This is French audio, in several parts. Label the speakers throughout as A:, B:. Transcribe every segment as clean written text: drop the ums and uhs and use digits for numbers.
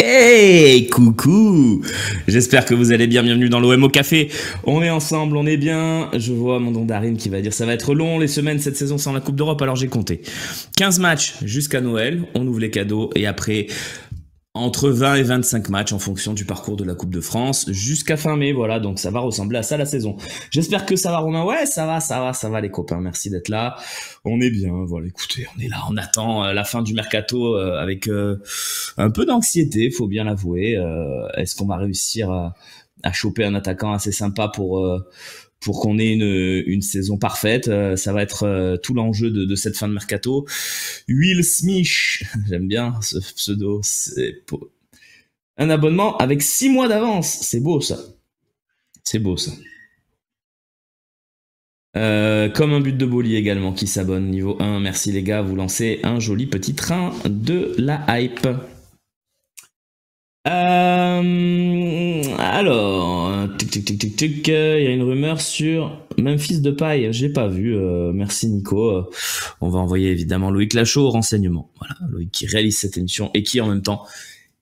A: Hey, coucou! J'espère que vous allez bien. Bienvenue dans l'OM au café. On est ensemble, on est bien. Je vois mon don Darim qui va dire ça va être long les semaines cette saison sans la Coupe d'Europe. Alors j'ai compté 15 matchs jusqu'à Noël. On ouvre les cadeaux et après entre 20 et 25 matchs en fonction du parcours de la Coupe de France jusqu'à fin mai. Voilà, donc ça va ressembler à ça la saison. J'espère que ça va, Romain. Ouais, ça va les copains. Merci d'être là. On est bien. Voilà, écoutez, on est là, on attend la fin du mercato avec un peu d'anxiété, faut bien l'avouer. Est-ce qu'on va réussir à choper un attaquant assez sympa pour qu'on ait une saison parfaite? Ça va être tout l'enjeu de cette fin de mercato. Will Smith, j'aime bien ce pseudo. C'est un abonnement avec 6 mois d'avance. C'est beau ça. C'est beau ça. Comme un but de Boli également qui s'abonne niveau 1. Merci les gars, vous lancez un joli petit train de la hype. Alors, il y a une rumeur sur Memphis Depay. J'ai pas vu. Merci Nico. On va envoyer évidemment Loïc Lachaud au renseignement. Voilà, Loïc qui réalise cette émission et qui en même temps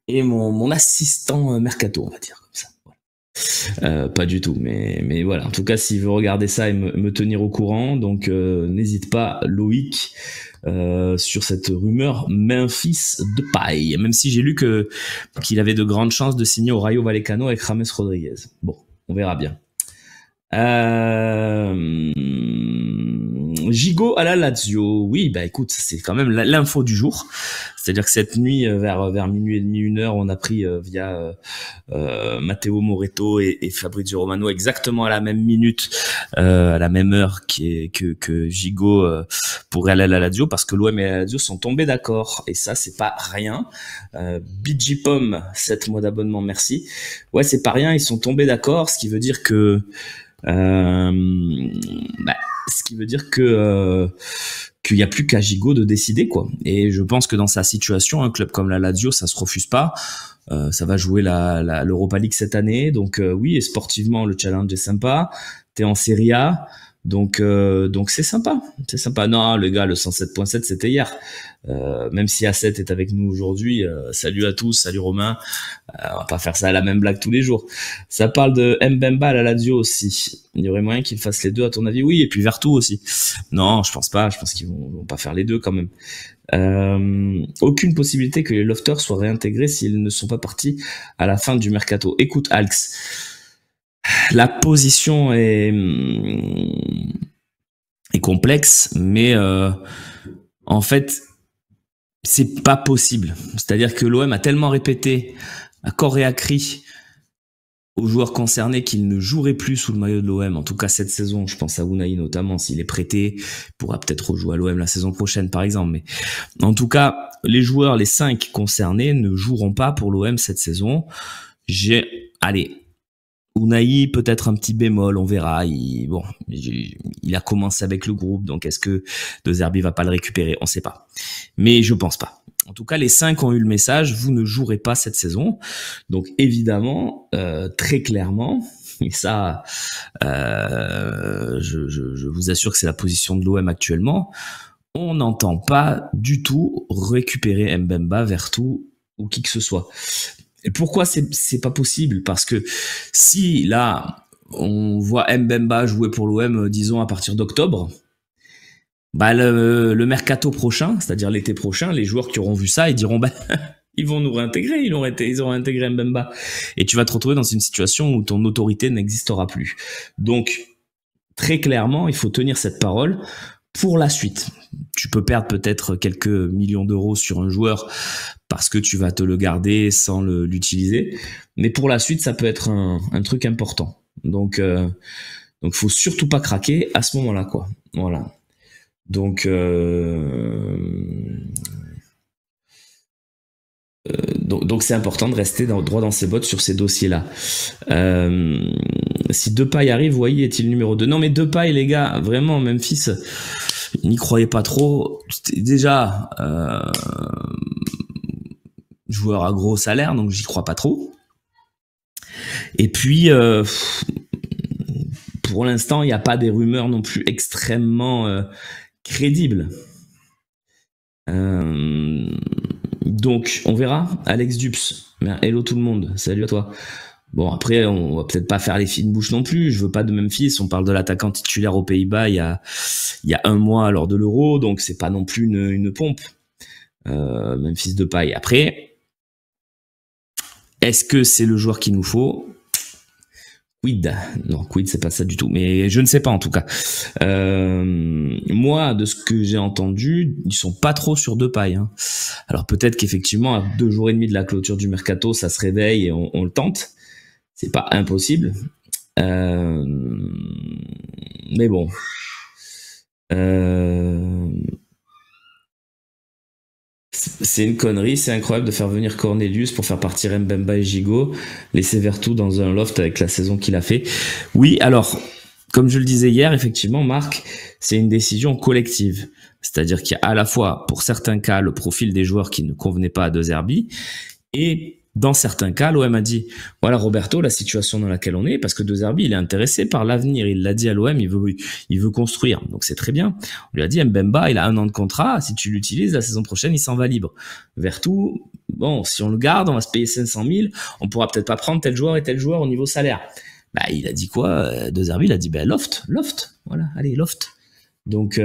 A: est mon assistant mercato, on va dire comme ça. Pas du tout, mais voilà. En tout cas, s'il veut regarder ça et me tenir au courant, donc n'hésite pas, Loïc, sur cette rumeur Memphis Depay. Même si j'ai lu qu'il avait de grandes chances de signer au Rayo Vallecano avec James Rodriguez. Bon, on verra bien. Gigot à la Lazio. Oui, bah écoute, c'est quand même l'info du jour. C'est-à-dire que cette nuit, vers minuit et demi, 1h, on a pris via Matteo Moretto et Fabrizio Romano exactement à la même minute, à la même heure que Gigot pourrait aller à la Lazio, parce que l'OM et la Lazio sont tombés d'accord. Et ça, c'est pas rien. BG Pom, 7 mois d'abonnement, merci. Ouais, c'est pas rien, ils sont tombés d'accord, ce qui veut dire que qu'il y a plus qu'à Gigot de décider, quoi. Et je pense que dans sa situation, un club comme la Lazio, ça se refuse pas. Ça va jouer l'Europa League cette année, donc oui, et sportivement le challenge est sympa. T'es en Serie A, donc c'est sympa, c'est sympa. Non, les gars, le 107.7 c'était hier. Même si A7 est avec nous aujourd'hui, salut à tous, salut Romain. On va pas faire ça à la même blague tous les jours. Ça parle de Mbemba à la Lazio aussi. Il y aurait moyen qu'ils fassent les deux, à ton avis? Oui, et puis Vertu aussi. Non, je pense pas. Je pense qu'ils vont pas faire les deux quand même. Aucune possibilité que les Lofters soient réintégrés s'ils ne sont pas partis à la fin du mercato. Écoute, Alx, la position est complexe, mais en fait, c'est pas possible. C'est-à-dire que l'OM a tellement répété à corps et à cri aux joueurs concernés qu'il ne jouerait plus sous le maillot de l'OM, en tout cas cette saison. Je pense à Unai notamment, s'il est prêté, il pourra peut-être rejouer à l'OM la saison prochaine par exemple. Mais en tout cas, les joueurs, les 5 concernés, ne joueront pas pour l'OM cette saison. Unai, peut-être un petit bémol, on verra. Il a commencé avec le groupe, donc est-ce que De Zerbi va pas le récupérer? On sait pas. Mais je pense pas. En tout cas, les 5 ont eu le message, vous ne jouerez pas cette saison. Donc évidemment, très clairement, et ça, je vous assure que c'est la position de l'OM actuellement, on n'entend pas du tout récupérer Mbemba, Vertu ou qui que ce soit. Et pourquoi c'est pas possible? Parce que si là on voit Mbemba jouer pour l'OM, disons à partir d'octobre, bah le mercato prochain, c'est-à-dire l'été prochain, les joueurs qui auront vu ça, ils diront bah ils vont nous réintégrer, ils auront intégré Mbemba, et tu vas te retrouver dans une situation où ton autorité n'existera plus. Donc très clairement, il faut tenir cette parole pour la suite. Tu peux perdre peut-être quelques millions d'euros sur un joueur parce que tu vas te le garder sans l'utiliser, mais pour la suite, ça peut être un truc important. Donc faut surtout pas craquer à ce moment-là, quoi. Voilà. Donc c'est important de rester droit dans ses bottes sur ces dossiers-là. Si Depay arrive, voyez, est-il numéro 2? Non, mais Depay, les gars, vraiment, Memphis, n'y croyez pas trop. Déjà, joueur à gros salaire, donc j'y crois pas trop. Et puis, pour l'instant, il n'y a pas des rumeurs non plus extrêmement crédibles. Ils Donc, on verra. Alex Dups, hello tout le monde, salut à toi. Bon, après, on va peut-être pas faire les fines bouches non plus. Je veux pas de Memphis. On parle de l'attaquant titulaire aux Pays-Bas il y a un mois lors de l'Euro, donc c'est pas non plus une pompe. Memphis Depay. Après, est-ce que c'est le joueur qu'il nous faut? Quid? Non, quid, c'est pas ça du tout. Mais je ne sais pas en tout cas. Moi, de ce que j'ai entendu, ils sont pas trop sur Depay. Hein. Alors peut-être qu'effectivement, à 2 jours et demi de la clôture du mercato, ça se réveille et on le tente. C'est pas impossible. Mais bon. C'est une connerie, c'est incroyable de faire venir Cornelius pour faire partir Mbemba et Gigot, laisser Vertou dans un loft avec la saison qu'il a fait. Oui, alors, comme je le disais hier, effectivement, Marc, c'est une décision collective. C'est-à-dire qu'il y a à la fois, pour certains cas, le profil des joueurs qui ne convenaient pas à De Zerbi, et dans certains cas, l'OM a dit, voilà Roberto, la situation dans laquelle on est, parce que De Zerbi, il est intéressé par l'avenir, il l'a dit à l'OM, il veut construire, donc c'est très bien. On lui a dit, Mbemba, il a 1 an de contrat, si tu l'utilises, la saison prochaine, il s'en va libre. Vertou, bon, si on le garde, on va se payer 500 000, on pourra peut-être pas prendre tel joueur et tel joueur au niveau salaire. Bah, il a dit quoi? De Zerbi, il a dit, loft, voilà, allez, loft. Donc,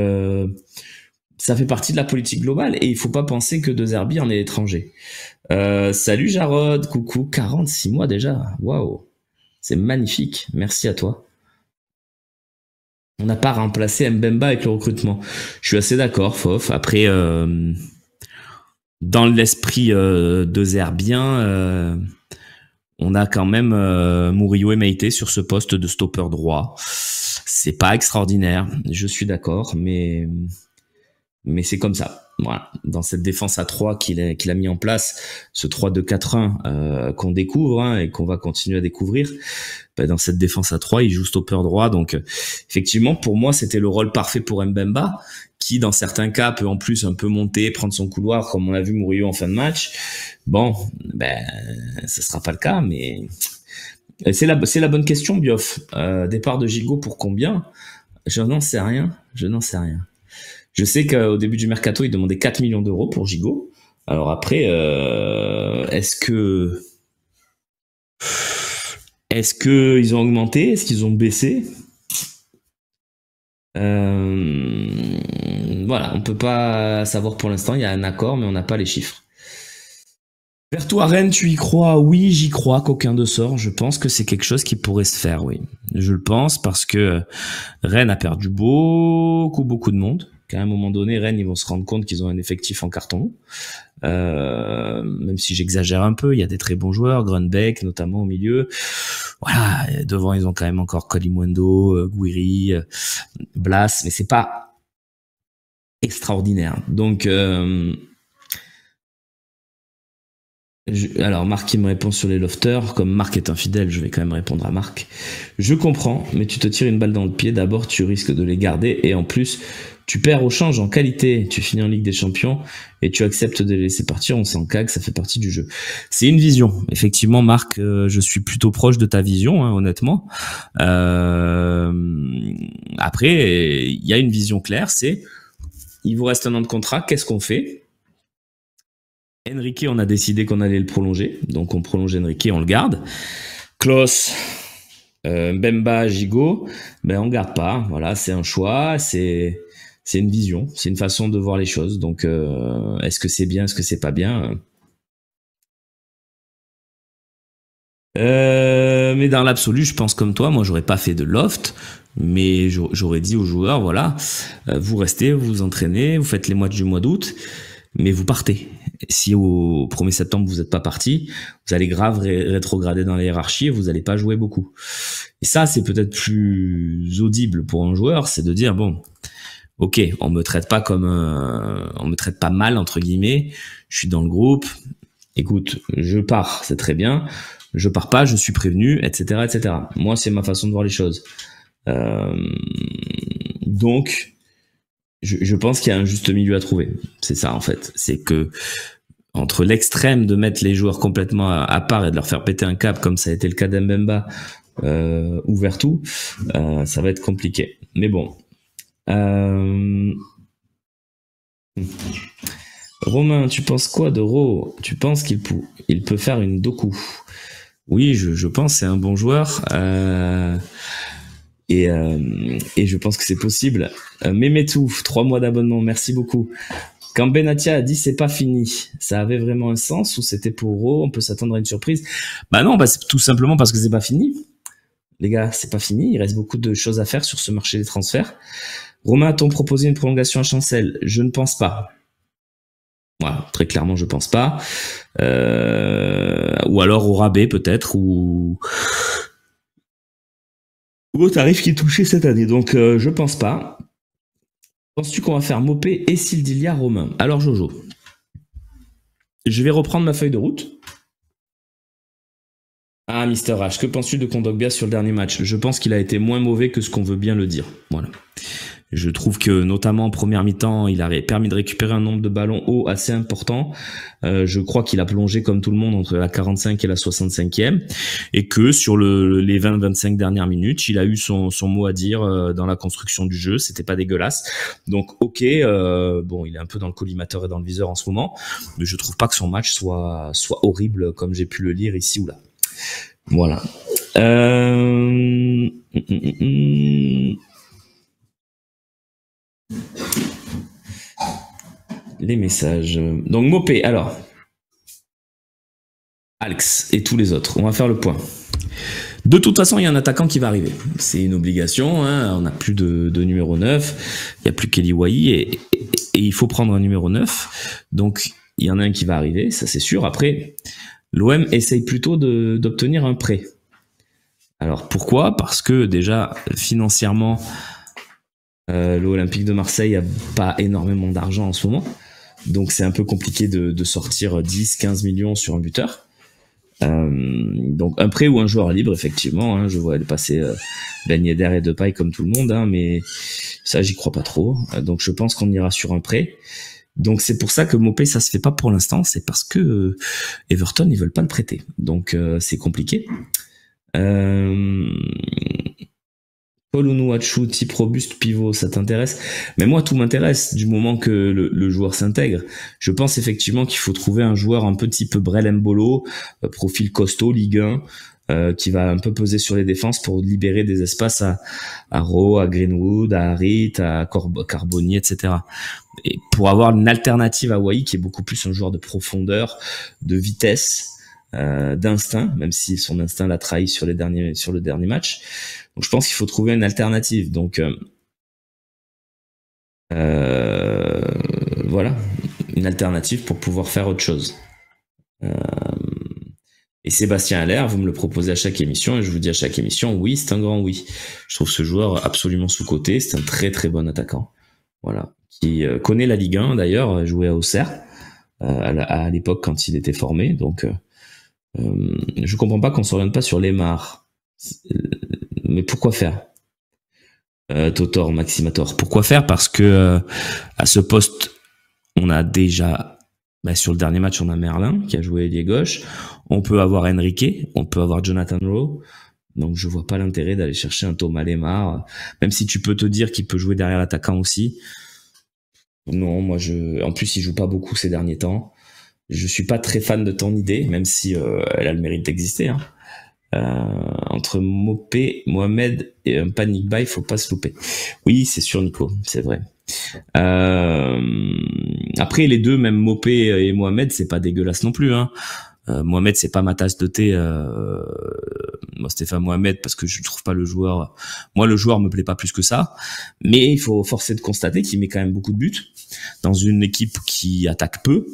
A: ça fait partie de la politique globale et il faut pas penser que De Zerbi en est étranger. Salut Jarod, coucou, 46 mois déjà, waouh, c'est magnifique, merci à toi. On n'a pas remplacé Mbemba avec le recrutement. Je suis assez d'accord, Fof. Après, dans l'esprit de Zerbien, on a quand même Murillo et Meite sur ce poste de stopper droit. C'est pas extraordinaire, je suis d'accord, mais c'est comme ça. Voilà, dans cette défense à 3 qu'il a mis en place, ce 3-2-4-1 qu'on découvre hein, et qu'on va continuer à découvrir, dans cette défense à 3, il joue stopper droit. Donc effectivement, pour moi, c'était le rôle parfait pour Mbemba, qui dans certains cas peut en plus un peu monter, prendre son couloir, comme on l'a vu Murillo en fin de match. Bon, ce sera pas le cas, mais c'est la bonne question, Bioff. Départ de Gigot pour combien? Je n'en sais rien. Je sais qu'au début du mercato, ils demandaient 4 millions d'euros pour Gigot. Alors après, est-ce que ils ont augmenté? Est-ce qu'ils ont baissé? Voilà, on peut pas savoir pour l'instant. Il y a un accord, mais on n'a pas les chiffres. Vertou à Rennes, tu y crois? Oui, j'y crois qu'aucun de sort. Je pense que c'est quelque chose qui pourrait se faire, oui. Je le pense parce que Rennes a perdu beaucoup de monde. Qu'à un moment donné, Rennes, ils vont se rendre compte qu'ils ont un effectif en carton. Même si j'exagère un peu, il y a des très bons joueurs, Grunbeck notamment au milieu. Voilà, devant ils ont quand même encore Kalimundo, Guiri, Blas, mais c'est pas extraordinaire. Donc alors Marc qui me répond sur les lofters, comme Marc est infidèle, je vais quand même répondre à Marc. Je comprends, mais tu te tires une balle dans le pied, d'abord tu risques de les garder et en plus tu perds au change en qualité, tu finis en Ligue des Champions et tu acceptes de les laisser partir, on s'en cague, ça fait partie du jeu. C'est une vision, effectivement Marc, je suis plutôt proche de ta vision, hein, honnêtement. Après, il y a une vision claire, c'est il vous reste 1 an de contrat, qu'est-ce qu'on fait? Enrique, on a décidé qu'on allait le prolonger, donc on prolonge Enrique, on le garde. Klaus, Mbemba, Gigot, on garde pas. Voilà, c'est un choix, c'est une vision, c'est une façon de voir les choses. Donc, est-ce que c'est bien, est-ce que c'est pas bien? Mais dans l'absolu, je pense comme toi, moi j'aurais pas fait de loft, mais j'aurais dit aux joueurs, voilà, vous restez, vous vous entraînez, vous faites les matchs du mois d'août, mais vous partez. Si au 1er septembre vous n'êtes pas parti, vous allez grave rétrograder dans la hiérarchie et vous n'allez pas jouer beaucoup. Et ça, c'est peut-être plus audible pour un joueur, c'est de dire bon, ok, on me traite pas mal entre guillemets, je suis dans le groupe. Écoute, je pars, c'est très bien. Je pars pas, je suis prévenu, etc., etc. Moi, c'est ma façon de voir les choses. Donc, je pense qu'il y a un juste milieu à trouver. C'est ça, en fait. C'est que entre l'extrême de mettre les joueurs complètement à part et de leur faire péter un câble, comme ça a été le cas d'Mbemba ou Vertou, ça va être compliqué. Mais bon. Romain, tu penses quoi de Ro? Tu penses il peut faire une Doku? Oui, je pense c'est un bon joueur. Et je pense que c'est possible. Memetou, 3 mois d'abonnement, merci beaucoup. Quand Benatia a dit c'est pas fini, ça avait vraiment un sens ou c'était pour Ro? On peut s'attendre à une surprise? Bah non, bah c'est tout simplement parce que c'est pas fini. Les gars, c'est pas fini. Il reste beaucoup de choses à faire sur ce marché des transferts. Romain, a-t-on proposé une prolongation à Chancel? Je ne pense pas. Voilà, très clairement, je pense pas. Ou alors au rabais peut-être, ou au tarif qui est touché cette année. Donc je pense pas. Penses-tu qu'on va faire Mopé et Sildilia Romain? Alors Jojo, je vais reprendre ma feuille de route. Ah, Mister H, que penses-tu de Kondogbia sur le dernier match? Je pense qu'il a été moins mauvais que ce qu'on veut bien le dire. Voilà. Je trouve que, notamment en première mi-temps, il a permis de récupérer un nombre de ballons hauts assez important. Je crois qu'il a plongé comme tout le monde entre la 45 et la 65e. Et que sur les 20-25 dernières minutes, il a eu son mot à dire dans la construction du jeu. C'était pas dégueulasse. Donc, ok, bon, il est un peu dans le collimateur et dans le viseur en ce moment. Mais je trouve pas que son match soit horrible comme j'ai pu le lire ici ou là. Voilà. Les messages. Donc Mopé, alors. Alex et tous les autres. On va faire le point. De toute façon, il y a un attaquant qui va arriver. C'est une obligation. Hein. On n'a plus de numéro 9. Il n'y a plus Kelly Wai et il faut prendre un numéro 9. Donc, il y en a un qui va arriver, ça c'est sûr. Après, l'OM essaye plutôt d'obtenir un prêt. Alors, pourquoi? Parce que déjà, financièrement, l'Olympique de Marseille n'a pas énormément d'argent en ce moment. Donc, c'est un peu compliqué de sortir 10-15 millions sur un buteur. Donc un prêt ou un joueur libre, effectivement, hein, je vois elle passer Ben Yedder et Depay comme tout le monde, hein, mais ça j'y crois pas trop. Donc je pense qu'on ira sur un prêt. Donc c'est pour ça que Mopé ça se fait pas pour l'instant, c'est parce que Everton ils veulent pas le prêter, donc c'est compliqué. Paul Onuachu, type robuste pivot, ça t'intéresse? Mais moi, tout m'intéresse du moment que le joueur s'intègre. Je pense effectivement qu'il faut trouver un joueur un peu type Brel Mbolo, profil costaud, Ligue 1, qui va un peu peser sur les défenses pour libérer des espaces à Rowe, à Greenwood, à Harit, à Carboni, etc. Et pour avoir une alternative à Wai, qui est beaucoup plus un joueur de profondeur, de vitesse, d'instinct, même si son instinct l'a trahi sur le dernier match. Donc je pense qu'il faut trouver une alternative. Donc voilà, une alternative pour pouvoir faire autre chose. Et Sébastien Haller, vous me le proposez à chaque émission et je vous dis à chaque émission, oui, c'est un grand oui. Je trouve ce joueur absolument sous-coté. C'est un très très bon attaquant. Voilà, qui connaît la Ligue 1 d'ailleurs, jouait à Auxerre à l'époque quand il était formé. Donc je comprends pas qu'on s'oriente pas sur Lemar. Mais pourquoi faire? Totor, Maximator. Pourquoi faire? Parce que à ce poste, on a déjà, sur le dernier match, on a Merlin qui a joué ailier gauche. On peut avoir Enrique, on peut avoir Jonathan Rowe. Donc je vois pas l'intérêt d'aller chercher un Thomas Lemar, même si tu peux te dire qu'il peut jouer derrière l'attaquant aussi. Non, moi en plus il joue pas beaucoup ces derniers temps. Je suis pas très fan de ton idée, même si elle a le mérite d'exister. Hein. Entre Mopé, Mohamed et un panic buy, faut pas se louper. Oui, c'est sûr, Nico, c'est vrai. Après, les deux, même Mopé et Mohamed, c'est pas dégueulasse non plus. Hein. Mohamed, c'est pas ma tasse de thé. Moi, Stéphane Mohamed, parce que je trouve pas le joueur. Moi, le joueur me plaît pas plus que ça. Mais il faut forcer de constater qu'il met quand même beaucoup de buts dans une équipe qui attaque peu.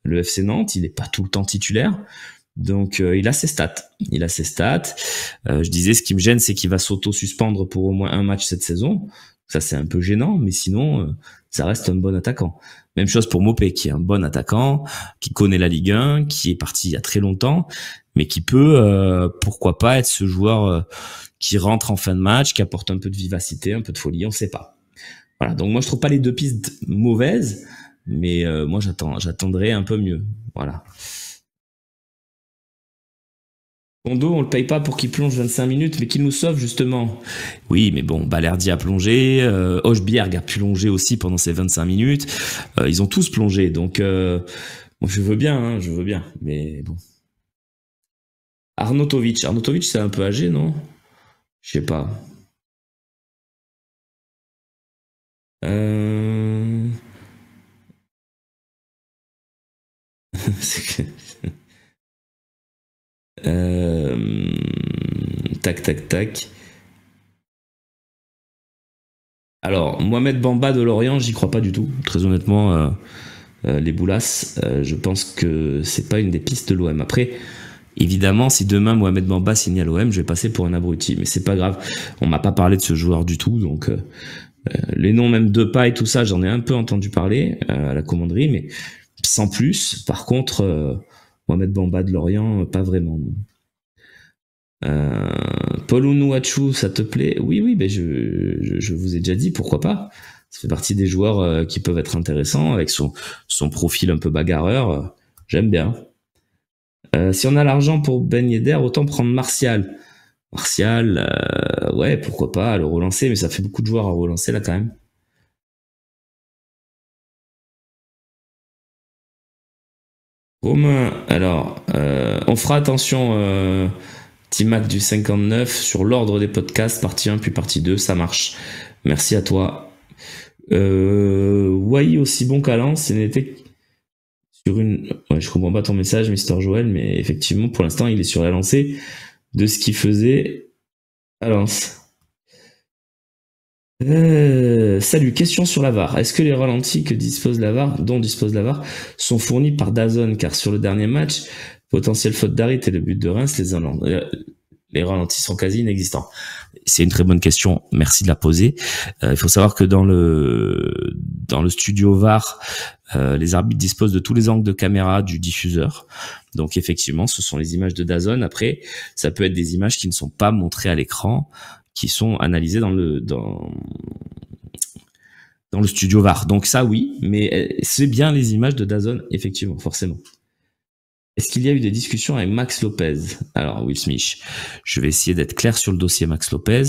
A: Le FC Nantes, il est pas tout le temps titulaire. Donc il a ses stats. Je disais, ce qui me gêne, c'est qu'il va s'auto-suspendre pour au moins un match cette saison. Ça, c'est un peu gênant, mais sinon, ça reste un bon attaquant. Même chose pour Mopé, qui est un bon attaquant, qui connaît la Ligue 1, qui est parti il y a très longtemps, mais qui peut, pourquoi pas, être ce joueur qui rentre en fin de match, qui apporte un peu de vivacité, un peu de folie, on sait pas. Voilà, donc moi je trouve pas les deux pistes mauvaises, mais moi j'attendrais un peu mieux. Voilà. Kondo, on le paye pas pour qu'il plonge 25 minutes, mais qu'il nous sauve justement. Oui, mais bon, Balerdi a plongé, Hochbjerg a plongé aussi pendant ces 25 minutes. Ils ont tous plongé, donc moi, je veux bien, hein, je veux bien, mais bon. Arnautovic, c'est un peu âgé, non? Je sais pas. Euh... c'est que- euh, Tac, tac, tac. Alors, Mohamed Bamba de Lorient, j'y crois pas du tout. Très honnêtement, les Boulas, je pense que c'est pas une des pistes de l'OM. Après, évidemment, si demain Mohamed Bamba signe à l'OM, je vais passer pour un abruti. Mais c'est pas grave. On m'a pas parlé de ce joueur du tout, donc les noms même de pas et tout ça, j'en ai un peu entendu parler à la commanderie, mais sans plus. Par contre, Mohamed Bamba de Lorient, pas vraiment. Paul Onuachu, ça te plaît? Oui, oui, ben je vous ai déjà dit, pourquoi pas. Ça fait partie des joueurs qui peuvent être intéressants avec son profil un peu bagarreur. J'aime bien. Si on a l'argent pour Ben Yedder, autant prendre Martial. Martial, ouais, pourquoi pas le relancer, mais ça fait beaucoup de joueurs à relancer là quand même. Romain, alors, on fera attention, Timac du 59, sur l'ordre des podcasts, partie 1 puis partie 2, ça marche. Merci à toi. Wai aussi bon qu'à Lens, ce n'était sur une... Ouais, je comprends pas ton message, Mister Joël, mais effectivement, pour l'instant, il est sur la lancée de ce qu'il faisait à Lens. Salut, question sur la VAR. Est-ce que les ralentis dont dispose la VAR, sont fournis par DAZN? Car sur le dernier match, potentiel faute d'Harit et le but de Reims, les ralentis sont quasi inexistants. C'est une très bonne question. Merci de la poser. Il faut savoir que dans le studio VAR, les arbitres disposent de tous les angles de caméra du diffuseur. Donc effectivement, ce sont les images de DAZN. Après, ça peut être des images qui ne sont pas montrées à l'écran, qui sont analysées dans le studio VAR. Donc ça, oui, mais c'est bien les images de DAZN, effectivement, forcément. Est-ce qu'il y a eu des discussions avec Max Lopez? Alors, Will Smith, je vais essayer d'être clair sur le dossier Max Lopez.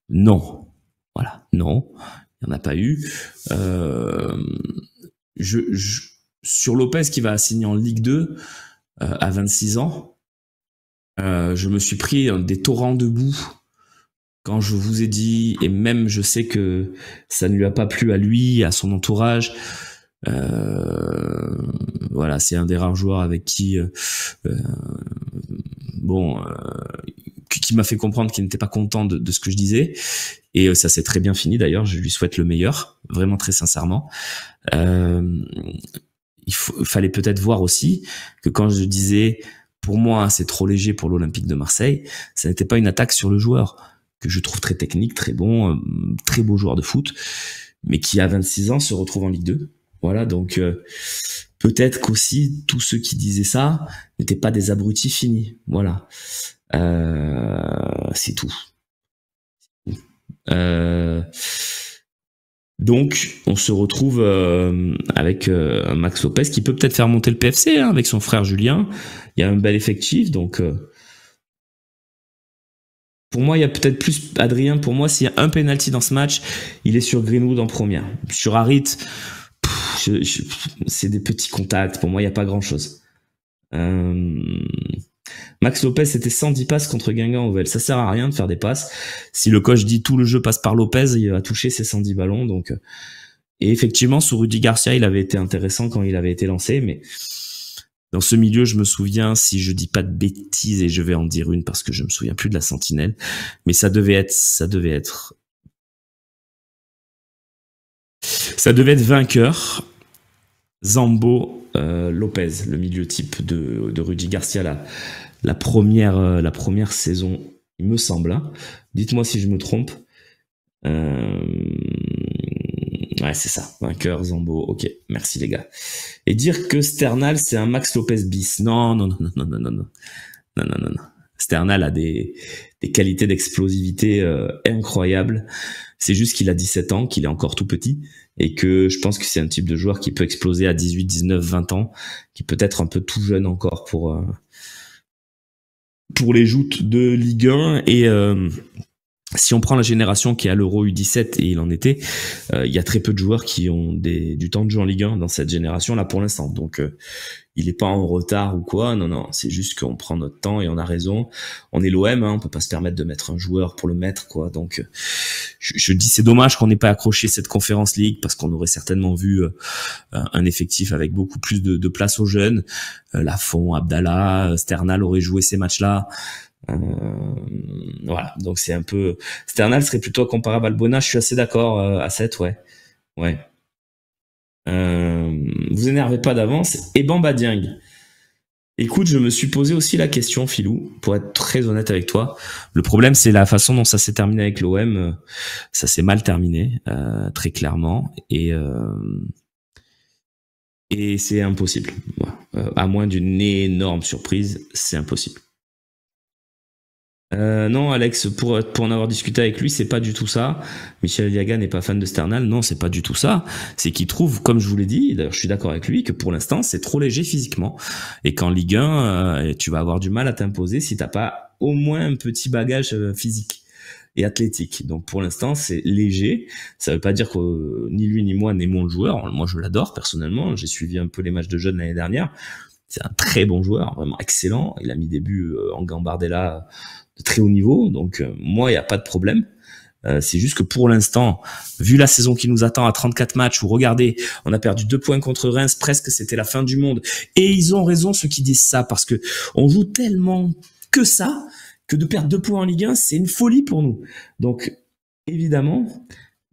A: Non. Voilà, non, il n'y en a pas eu. Sur Lopez qui va signer en Ligue 2 à 26 ans, je me suis pris des torrents de boue quand je vous ai dit, et même je sais que ça ne lui a pas plu à lui, à son entourage. Voilà, c'est un des rares joueurs avec qui qui m'a fait comprendre qu'il n'était pas content de ce que je disais, et ça s'est très bien fini d'ailleurs. Je lui souhaite le meilleur, vraiment très sincèrement. Il fallait peut-être voir aussi que quand je disais pour moi c'est trop léger pour l'Olympique de Marseille, ça n'était pas une attaque sur le joueur que je trouve très technique, très bon, très beau joueur de foot, mais qui à 26 ans se retrouve en Ligue 2. Voilà, donc peut-être qu'aussi tous ceux qui disaient ça n'étaient pas des abrutis finis. Voilà, c'est tout. Donc on se retrouve avec un Max Lopez qui peut peut-être faire monter le PFC hein, avec son frère Julien. Il y a un bel effectif, donc pour moi il y a peut-être plus Adrien. Pour moi, s'il y a un penalty dans ce match, il est sur Greenwood en première. Sur Harit, c'est des petits contacts. Pour moi, il n'y a pas grand-chose. Max Lopez, c'était 110 passes contre Guingamp Ovel. Ça sert à rien de faire des passes. Si le coach dit tout le jeu passe par Lopez, il va toucher ses 110 ballons. Donc, et effectivement, sous Rudy Garcia, il avait été intéressant quand il avait été lancé. Mais dans ce milieu, je me souviens, si je dis pas de bêtises, et je vais en dire une parce que je me souviens plus de la sentinelle, mais ça devait être vainqueur. Zambo, Lopez, le milieu type de Rudy Garcia, la première saison, il me semble. Hein. Dites-moi si je me trompe. Ouais, c'est ça. Vainqueur, Zambo. Ok, merci les gars. Et dire que Sternal, c'est un Max Lopez bis. Non. Sternal a des qualités d'explosivité incroyables. C'est juste qu'il a 17 ans, qu'il est encore tout petit, et que je pense que c'est un type de joueur qui peut exploser à 18, 19, 20 ans, qui peut être un peu tout jeune encore pour les joutes de Ligue 1 et si on prend la génération qui est à l'Euro U17 et il en était, il y a très peu de joueurs qui ont du temps de jeu en Ligue 1 dans cette génération là pour l'instant. Donc il est pas en retard ou quoi. Non, c'est juste qu'on prend notre temps et on a raison. On est l'OM, hein, on peut pas se permettre de mettre un joueur pour le mettre, quoi. Donc je dis c'est dommage qu'on n'ait pas accroché cette Conference League parce qu'on aurait certainement vu un effectif avec beaucoup plus de place aux jeunes. Lafont, Abdallah, Sternal auraient joué ces matchs-là. Voilà, donc c'est un peu Sternal serait plutôt comparable à Albona, je suis assez d'accord à 7, ouais. Vous énervez pas d'avance. Et Bamba Dieng, écoute, je me suis posé aussi la question, Philou, pour être très honnête avec toi. Le problème, c'est la façon dont ça s'est terminé avec l'OM. Ça s'est mal terminé, très clairement, et c'est impossible. À moins d'une énorme surprise, c'est impossible. Non, Alex, pour en avoir discuté avec lui, c'est pas du tout ça. Michel Liaga n'est pas fan de Sternal. Non, c'est pas du tout ça. C'est qu'il trouve, comme je vous l'ai dit, d'ailleurs je suis d'accord avec lui, que pour l'instant c'est trop léger physiquement. Et qu'en Ligue 1, tu vas avoir du mal à t'imposer si t'as pas au moins un petit bagage physique et athlétique. Donc pour l'instant c'est léger. Ça veut pas dire que ni lui ni moi n'aimons le joueur. Moi je l'adore personnellement. J'ai suivi un peu les matchs de jeunes l'année dernière. C'est un très bon joueur, vraiment excellent. Il a mis des buts en Gambardella de très haut niveau, donc moi il y a pas de problème. C'est juste que pour l'instant, vu la saison qui nous attend à 34 matchs, où regardez, on a perdu 2 points contre Reims, presque c'était la fin du monde, et ils ont raison ceux qui disent ça, parce que on joue tellement que ça, que de perdre 2 points en Ligue 1, c'est une folie pour nous. Donc évidemment,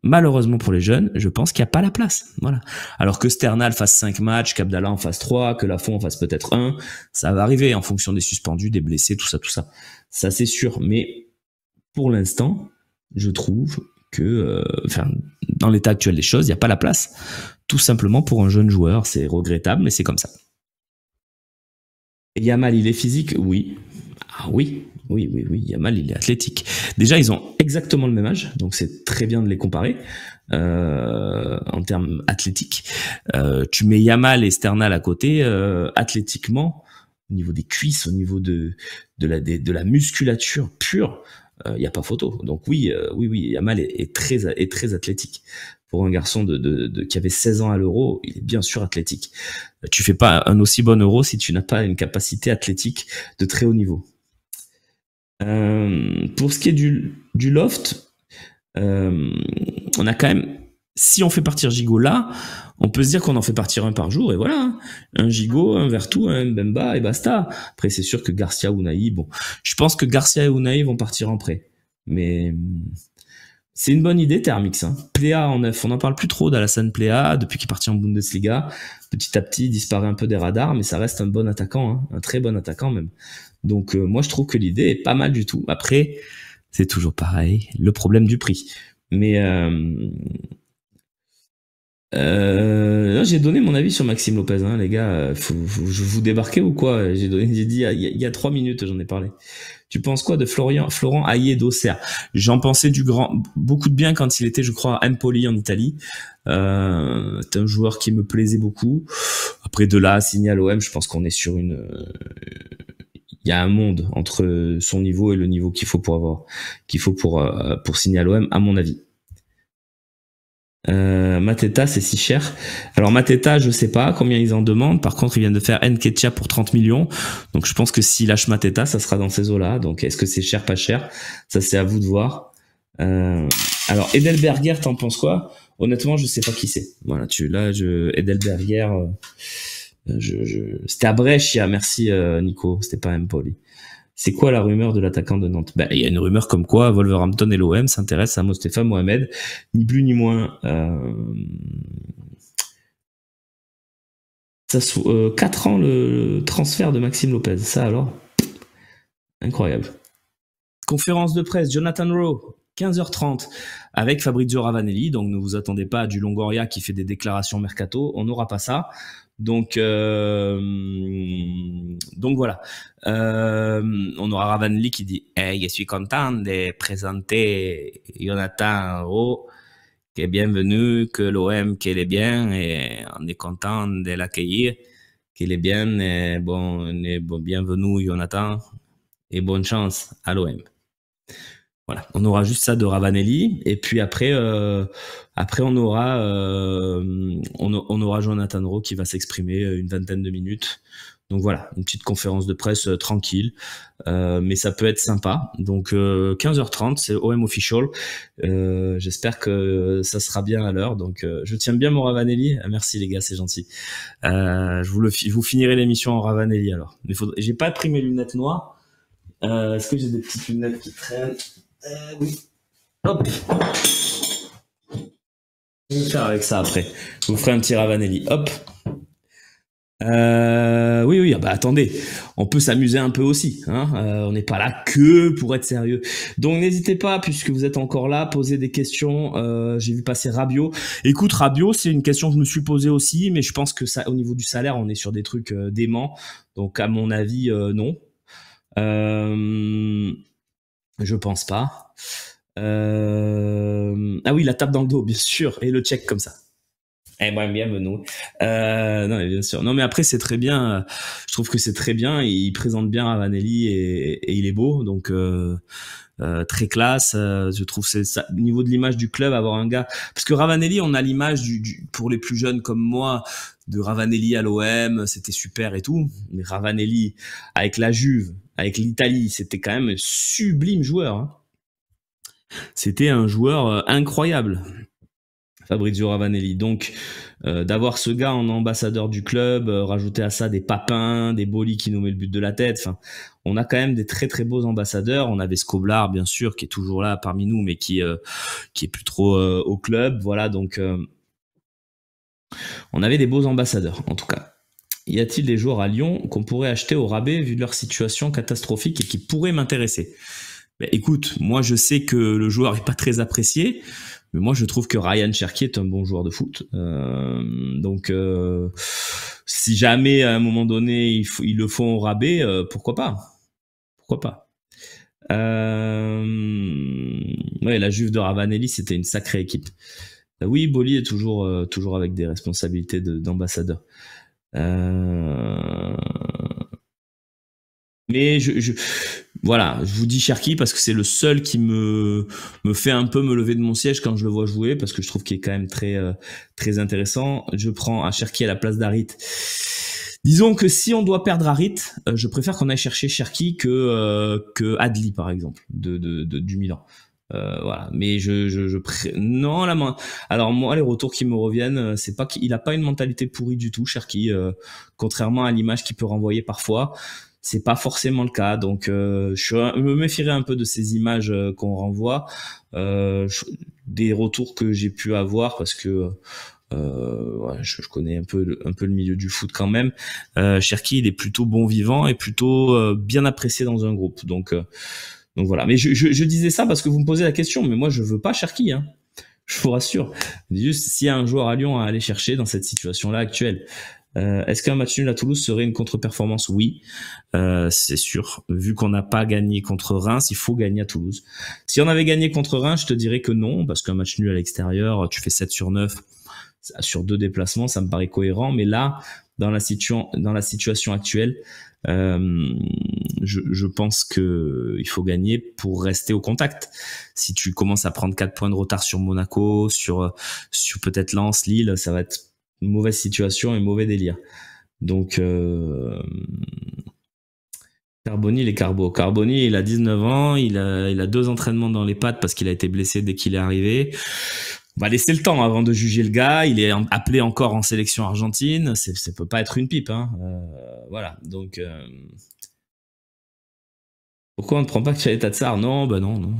A: malheureusement pour les jeunes, je pense qu'il n'y a pas la place. Voilà. Alors que Sternal fasse 5 matchs, qu'Abdallah en fasse 3, que Lafont en fasse peut-être 1, ça va arriver en fonction des suspendus, des blessés, tout ça. Ça c'est sûr. Mais pour l'instant, je trouve que dans l'état actuel des choses, il n'y a pas la place. Tout simplement pour un jeune joueur. C'est regrettable, mais c'est comme ça. Et Yamal, il est physique? Oui. Ah oui. Yamal, il est athlétique. Déjà, ils ont exactement le même âge, donc c'est très bien de les comparer en termes athlétiques. Tu mets Yamal et Sternal à côté, athlétiquement, au niveau des cuisses, au niveau de la musculature pure, il n'y a pas photo. Donc oui, Yamal est très athlétique. Pour un garçon qui avait 16 ans à l'Euro, il est bien sûr athlétique. Tu fais pas un aussi bon Euro si tu n'as pas une capacité athlétique de très haut niveau. Pour ce qui est du loft, on a quand même, si on fait partir Gigot là, on peut se dire qu'on en fait partir un par jour et voilà, hein. Un Gigot, un Vertou, un Mbemba et basta. Après c'est sûr que Garcia ou Naï, bon, je pense que Garcia et Unai vont partir en prêt, mais c'est une bonne idée Thermix, hein. Plea en neuf, on n'en parle plus trop d'Alassane Plea depuis qu'il est parti en Bundesliga. Petit à petit, il disparaît un peu des radars, mais ça reste un bon attaquant, hein, un très bon attaquant même. Donc moi je trouve que l'idée est pas mal du tout. Après, c'est toujours pareil, le problème du prix. Mais j'ai donné mon avis sur Maxime Lopez, hein, les gars. Je vous débarquez ou quoi? J'ai dit il y a 3 minutes, j'en ai parlé. Tu penses quoi de Florent Aillé d'Auxerre? J'en pensais beaucoup de bien quand il était, je crois, à Empoli en Italie. C'est un joueur qui me plaisait beaucoup. Après de là, signé à l'OM, je pense qu'on est sur il y a un monde entre son niveau et le niveau qu'il faut pour signer à l'OM, à mon avis. Mateta, c'est si cher. Alors Mateta, je sais pas combien ils en demandent. Par contre, ils viennent de faire Nketiah pour 30 millions. Donc je pense que s'ils lâchent Mateta, ça sera dans ces eaux-là. Donc est-ce que c'est cher, pas cher? Ça, c'est à vous de voir. Alors Edelberger, t'en penses quoi? Honnêtement, je sais pas qui c'est. Voilà, Edelberger, c'était à Brescia, merci Nico, c'était pas Empoli. C'est quoi la rumeur de l'attaquant de Nantes? Il y a une rumeur comme quoi Wolverhampton et l'OM s'intéressent à Mostefa Mohamed, ni plus ni moins. 4 ans le transfert de Maxime Lopez, ça alors, incroyable. Conférence de presse, Jonathan Rowe, 15h30, avec Fabrizio Ravanelli. Donc ne vous attendez pas à du Longoria qui fait des déclarations mercato, on n'aura pas ça. Donc voilà. On aura Ravanelli qui dit je suis content de présenter Jonathan Rowe, qui est bienvenu, que l'OM qu'il est bien et on est content de l'accueillir, qu'il est bien et bon, bienvenue Jonathan. et bonne chance à l'OM. Voilà, on aura juste ça de Ravanelli et puis après on aura Jonathan Rowe qui va s'exprimer une vingtaine de minutes. Donc voilà, une petite conférence de presse tranquille, mais ça peut être sympa. Donc 15h30, c'est OM Official. J'espère que ça sera bien à l'heure. Donc je tiens bien mon Ravanelli. Merci les gars, c'est gentil. Je vous finirai l'émission en Ravanelli alors. Mais j'ai pas pris mes lunettes noires. Est-ce que j'ai des petites lunettes qui traînent? Oui. Hop. Je vais faire avec ça après. Je vous ferai un petit Ravanelli. Hop. Oui, bah attendez, on peut s'amuser un peu aussi, hein. On n'est pas là que pour être sérieux. Donc n'hésitez pas, puisque vous êtes encore là, posez des questions. J'ai vu passer Rabiot. Écoute, Rabiot, c'est une question que je me suis posée aussi, mais je pense que ça, au niveau du salaire, on est sur des trucs déments. Donc à mon avis, non. Je pense pas. Ah oui, la tape dans le dos, bien sûr, et le check comme ça. Moi, bien Benoît. Non, mais bien sûr. Non, mais après, c'est très bien. Je trouve que c'est très bien. Il présente bien Ravanelli et il est beau. Donc, très classe. Je trouve c'est ça. Au niveau de l'image du club, avoir un gars. Parce que Ravanelli, on a l'image pour les plus jeunes comme moi, de Ravanelli à l'OM. C'était super et tout. Mais Ravanelli, avec la Juve, avec l'Italie, c'était quand même un sublime joueur, hein. C'était un joueur incroyable. Fabrizio Ravanelli. Donc, d'avoir ce gars en ambassadeur du club, rajouter à ça des Papins, des Boli qui nous met le but de la tête. Enfin, on a quand même des très très beaux ambassadeurs. On avait Skoblar, bien sûr, qui est toujours là parmi nous, mais qui est plus trop au club. Voilà, donc on avait des beaux ambassadeurs, en tout cas. Y a-t-il des joueurs à Lyon qu'on pourrait acheter au rabais vu leur situation catastrophique et qui pourraient m'intéresser? Écoute, moi je sais que le joueur est pas très apprécié. Mais moi, je trouve que Ryan Cherki est un bon joueur de foot. Donc, si jamais, à un moment donné, ils le font au rabais, pourquoi pas? Pourquoi pas? Ouais, la Juve de Ravanelli, c'était une sacrée équipe. Oui, Boli est toujours avec des responsabilités d'ambassadeur. Mais voilà, je vous dis Cherki parce que c'est le seul qui me fait un peu me lever de mon siège quand je le vois jouer, parce que je trouve qu'il est quand même très très intéressant. Je prends à Cherki à la place d'Harit. Disons que si on doit perdre Harit, je préfère qu'on aille chercher Cherki que Adli par exemple du Milan. Voilà, mais non la main. Alors moi, les retours qui me reviennent, c'est pas qu'il a pas une mentalité pourrie du tout, Cherki, contrairement à l'image qu'il peut renvoyer parfois. C'est pas forcément le cas, donc je me méfierais un peu de ces images qu'on renvoie, des retours que j'ai pu avoir, parce que ouais, je connais un peu le milieu du foot quand même. Cherki, il est plutôt bon vivant et plutôt bien apprécié dans un groupe, donc voilà. Mais je disais ça parce que vous me posez la question, mais moi je veux pas Cherki, hein. Je vous rassure. Juste s'il y a un joueur à Lyon à aller chercher dans cette situation-là actuelle. Est-ce qu'un match nul à Toulouse serait une contre-performance? Oui, c'est sûr. Vu qu'on n'a pas gagné contre Reims, il faut gagner à Toulouse. Si on avait gagné contre Reims, je te dirais que non, parce qu'un match nul à l'extérieur, tu fais 7 sur 9 sur 2 déplacements, ça me paraît cohérent. Mais là, dans la situation actuelle, je pense que il faut gagner pour rester au contact. Si tu commences à prendre 4 points de retard sur Monaco, sur peut-être Lens, Lille, ça va être une mauvaise situation et mauvais délire. Donc Carboni, il a 19 ans, il a 2 entraînements dans les pattes parce qu'il a été blessé dès qu'il est arrivé. On va laisser le temps avant de juger le gars. Il est appelé encore en sélection argentine. Ça peut pas être une pipe, hein. Voilà. Donc pourquoi on ne prend pas Khaled Tsar? Non, bah non.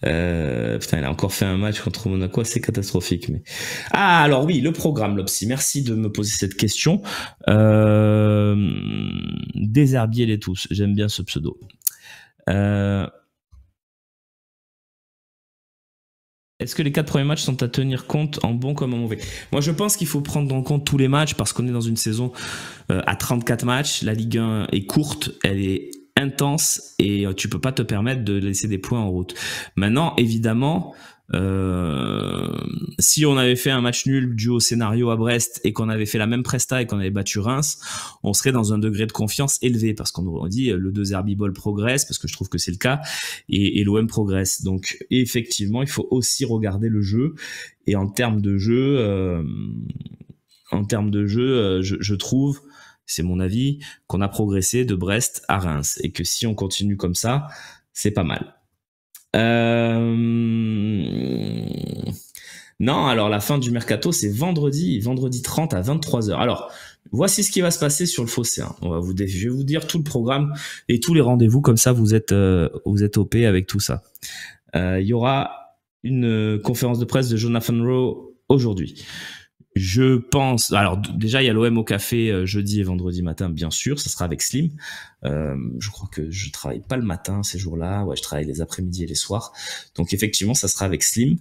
A: Putain, il a encore fait un match contre Monaco, c'est catastrophique. Mais alors oui, le programme, Lopsy. Merci de me poser cette question. Désherbier les tous. J'aime bien ce pseudo. Est-ce que les 4 premiers matchs sont à tenir compte en bon comme en mauvais? Moi, je pense qu'il faut prendre en compte tous les matchs parce qu'on est dans une saison à 34 matchs. La Ligue 1 est courte, elle est intense et tu peux pas te permettre de laisser des points en route. Maintenant, évidemment, Si on avait fait un match nul dû au scénario à Brest et qu'on avait fait la même presta et qu'on avait battu Reims, on serait dans un degré de confiance élevé parce qu'on dit le 2 Herbiball progresse, parce que je trouve que c'est le cas, et l'OM progresse. Donc effectivement, il faut aussi regarder le jeu. Et en termes de jeu, je trouve, c'est mon avis, qu'on a progressé de Brest à Reims et que si on continue comme ça, c'est pas mal. Non, alors la fin du mercato, c'est vendredi 30 à 23h. Alors, voici ce qui va se passer sur le Phocéen. Je vais vous dire tout le programme et tous les rendez-vous, comme ça vous êtes OP avec tout ça. Il y aura une conférence de presse de Jonathan Rowe aujourd'hui. Je pense, alors déjà il y a l'OM au café jeudi et vendredi matin, bien sûr, ça sera avec Slim. Je crois que je travaille pas le matin ces jours-là, ouais, je travaille les après-midi et les soirs. Donc effectivement, ça sera avec Slim.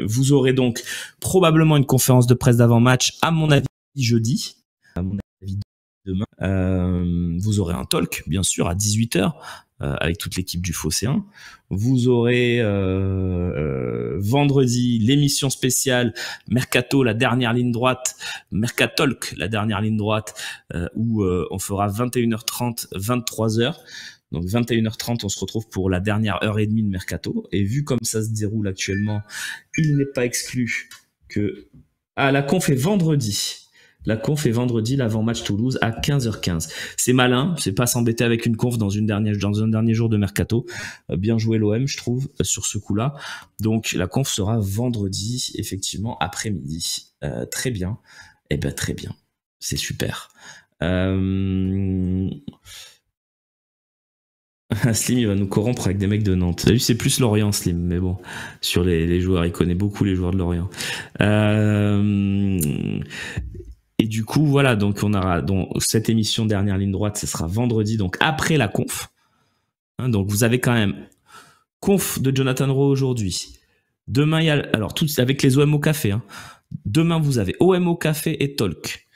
A: Vous aurez donc probablement une conférence de presse d'avant-match, à mon avis jeudi, à mon avis demain. Vous aurez un talk, bien sûr, à 18h. Avec toute l'équipe du Phocéen. Vous aurez vendredi l'émission spéciale Mercato, la dernière ligne droite, Mercatalk, la dernière ligne droite, où on fera 21h30, 23h. Donc 21h30, on se retrouve pour la dernière heure et demie de Mercato. Et vu comme ça se déroule actuellement, il n'est pas exclu que... Ah, la conf est vendredi. La conf est vendredi, l'avant-match Toulouse à 15h15. C'est malin, c'est pas s'embêter avec une conf dans un dernier jour de mercato. Bien joué l'OM, je trouve, sur ce coup-là. Donc la conf sera vendredi, effectivement, après-midi. Très bien. Eh ben très bien. C'est super. Slim, il va nous corrompre avec des mecs de Nantes. Lui, c'est plus Lorient, Slim, mais bon, sur les joueurs, il connaît beaucoup les joueurs de Lorient. Et du coup, voilà, donc on aura donc cette émission dernière ligne droite, ce sera vendredi, donc après la conf. Donc vous avez quand même conf de Jonathan Rowe aujourd'hui. Demain, il y a, alors tout avec les OM au café. Demain, vous avez OM au café et talk.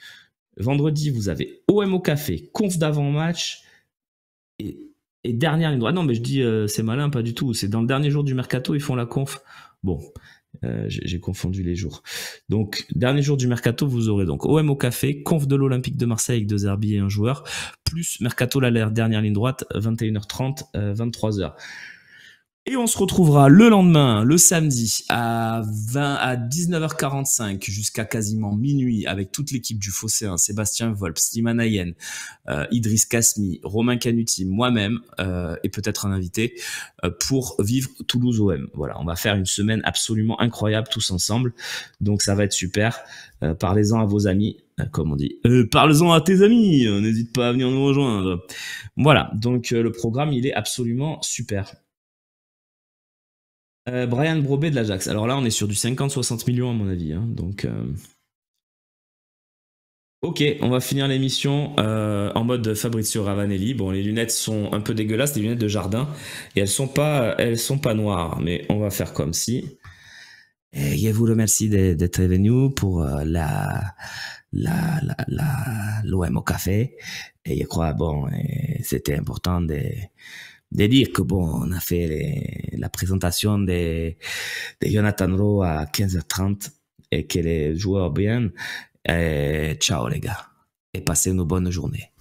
A: Vendredi, vous avez OM au café, conf d'avant-match et dernière ligne droite. Non, mais je dis, c'est malin, pas du tout. C'est dans le dernier jour du mercato, ils font la conf. Bon. J'ai confondu les jours. Donc, dernier jour du mercato, vous aurez donc OM au café, conf de l'Olympique de Marseille avec 2 Herbies et un joueur, plus mercato la dernière ligne droite, 21h30, 23h. Et on se retrouvera le lendemain, le samedi, à 19h45 jusqu'à quasiment minuit avec toute l'équipe du Phocéen, Sébastien Volp, Slimane Ayen, Idriss Kasmi, Romain Canuti, moi-même et peut-être un invité pour vivre Toulouse OM. Voilà, on va faire une semaine absolument incroyable tous ensemble. Donc ça va être super. Parlez-en à vos amis, comme on dit. Parlez-en à tes amis, n'hésite pas à venir nous rejoindre. Voilà, donc le programme, il est absolument super. Brian Brobé de l'Ajax. Alors là, on est sur du 50-60 millions à mon avis. Donc, ok, on va finir l'émission en mode Fabrizio Ravanelli. Bon, les lunettes sont un peu dégueulasses, les lunettes de jardin, et elles sont pas noires, mais on va faire comme si. Et je vous remercie d'être venu pour l'OM au café. Et je crois, bon, c'était important de dire que bon, on a fait la présentation de Jonathan Rowe à 15h30 et que les joueurs bien. Ciao les gars et passez une bonne journée.